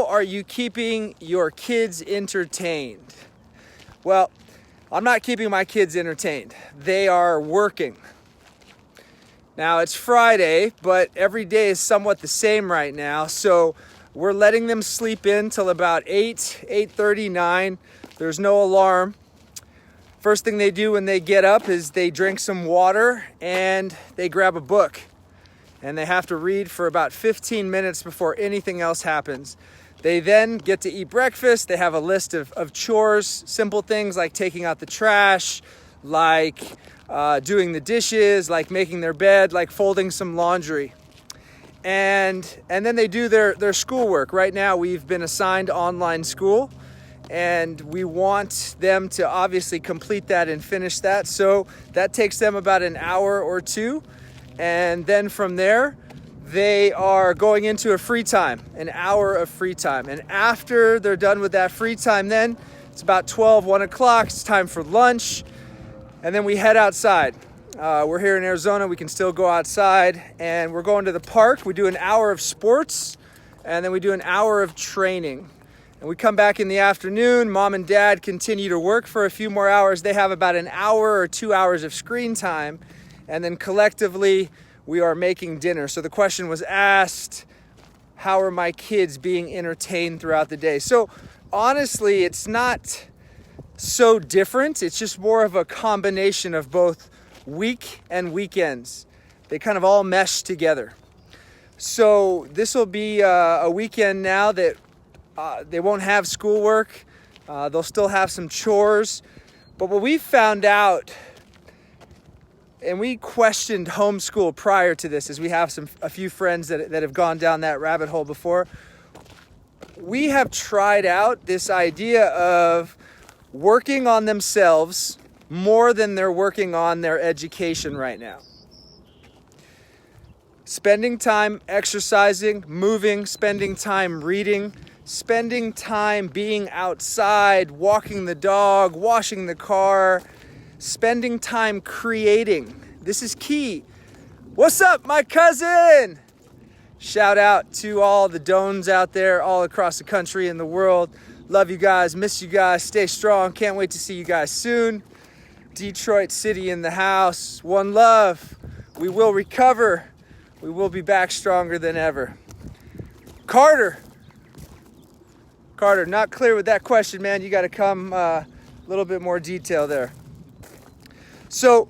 How are you keeping your kids entertained? Well, I'm not keeping my kids entertained. They are working. Now, it's Friday, but every day is somewhat the same right now, so we're letting them sleep in till about 8:30, 9. There's no alarm. First thing they do when they get up is they drink some water and they grab a book. And they have to read for about 15 minutes before anything else happens. They then get to eat breakfast. They have a list of chores, simple things like taking out the trash, like doing the dishes, like making their bed, like folding some laundry. And then they do their schoolwork. Right now we've been assigned online school, and we want them to obviously complete that and finish that. So that takes them about an hour or two. And then from there, they are going into a free time, an hour of free time. And after they're done with that free time, then it's about 12, 1 o'clock. It's time for lunch. And then we head outside. We're here in Arizona. We can still go outside. And we're going to the park. We do an hour of sports. And then we do an hour of training. And we come back in the afternoon. Mom and dad continue to work for a few more hours. They have about an hour or 2 hours of screen time. And then collectively, we are making dinner. So the question was asked, how are my kids being entertained throughout the day? So honestly, it's not so different. It's just more of a combination of both week and weekends. They kind of all mesh together. So this will be a weekend now that they won't have schoolwork. They'll still have some chores. But what we found out, and we questioned homeschool prior to this, as we have a few friends that have gone down that rabbit hole before. We have tried out this idea of working on themselves more than they're working on their education right now. Spending time exercising, moving, spending time reading, spending time being outside, walking the dog, washing the car, spending time creating. This is key. What's up, my cousin? Shout out to all the Dones out there all across the country and the world. Love you guys, miss you guys, stay strong. Can't wait to see you guys soon. Detroit City in the house. One love. We will recover. We will be back stronger than ever. Carter, not clear with that question, man. You got to come a little bit more detail there. So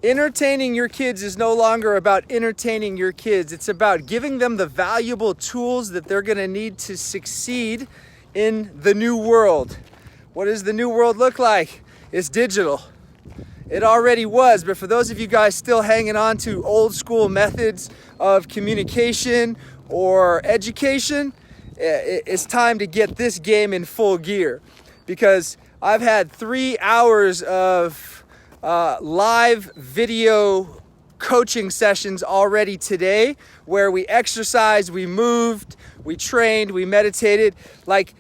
entertaining your kids is no longer about entertaining your kids. It's about giving them the valuable tools that they're going to need to succeed in the new world. What does the new world look like? It's digital. It already was, but for those of you guys still hanging on to old school methods of communication or education, it's time to get this game in full gear, because I've had 3 hours of live video coaching sessions already today, where we exercised, we moved, we trained, we meditated. Like,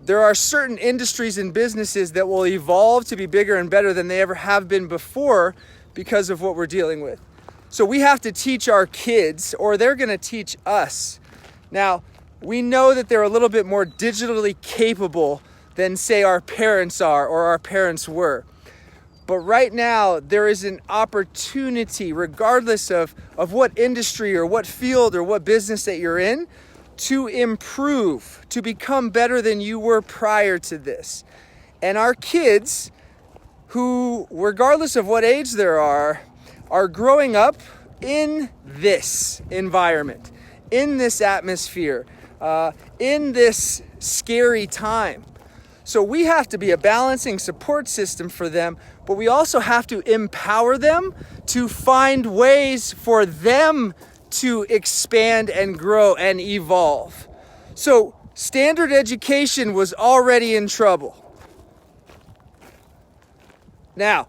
there are certain industries and businesses that will evolve to be bigger and better than they ever have been before because of what we're dealing with. So we have to teach our kids, or they're going to teach us. Now, we know that they're a little bit more digitally capable than, say, our parents are or our parents were. But right now, there is an opportunity, regardless of what industry or what field or what business that you're in, to improve, to become better than you were prior to this. And our kids, who, regardless of what age they are growing up in this environment, in this atmosphere, in this scary time. So we have to be a balancing support system for them, but we also have to empower them to find ways for them to expand and grow and evolve. So standard education was already in trouble. Now,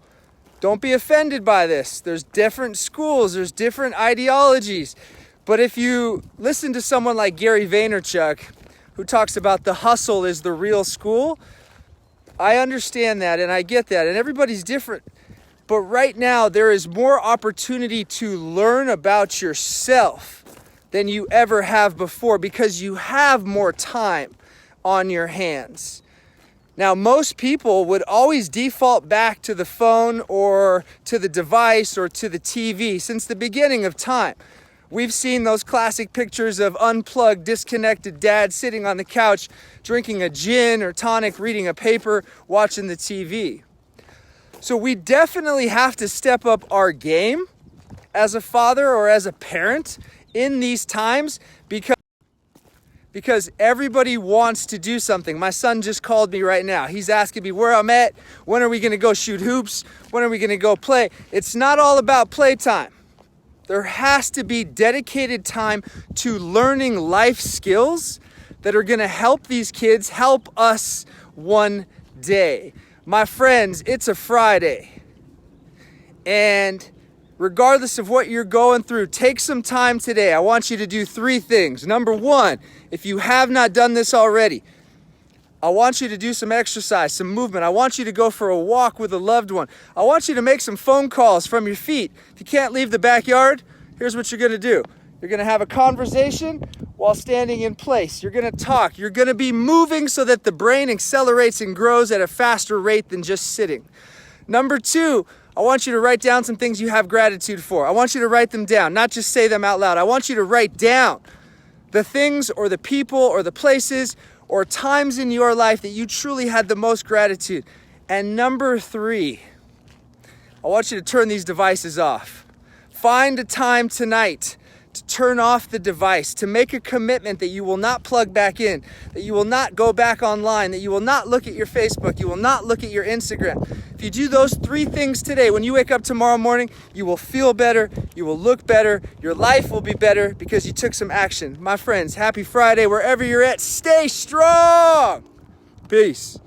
don't be offended by this. There's different schools, there's different ideologies. But if you listen to someone like Gary Vaynerchuk, who talks about the hustle is the real school, I understand that and I get that, and everybody's different. But right now, there is more opportunity to learn about yourself than you ever have before because you have more time on your hands. Now, most people would always default back to the phone or to the device or to the TV since the beginning of time. We've seen those classic pictures of unplugged, disconnected dads sitting on the couch, drinking a gin or tonic, reading a paper, watching the TV. So we definitely have to step up our game as a father or as a parent in these times because everybody wants to do something. My son just called me right now. He's asking me where I'm at. When are we going to go shoot hoops? When are we going to go play? It's not all about playtime. There has to be dedicated time to learning life skills that are going to help these kids help us one day. My friends, it's a Friday. And regardless of what you're going through, take some time today. I want you to do 3 things. Number 1, if you have not done this already, I want you to do some exercise, some movement. I want you to go for a walk with a loved one. I want you to make some phone calls from your feet. If you can't leave the backyard, here's what you're going to do. You're going to have a conversation while standing in place. You're going to talk. You're going to be moving so that the brain accelerates and grows at a faster rate than just sitting. Number 2, I want you to write down some things you have gratitude for. I want you to write them down, not just say them out loud. I want you to write down the things or the people or the places or times in your life that you truly had the most gratitude. And number 3, I want you to turn these devices off. Find a time tonight to turn off the device, to make a commitment that you will not plug back in, that you will not go back online, that you will not look at your Facebook, you will not look at your Instagram. If you do those 3 things today, when you wake up tomorrow morning, you will feel better, you will look better, your life will be better because you took some action. My friends, happy Friday. Wherever you're at, stay strong. Peace.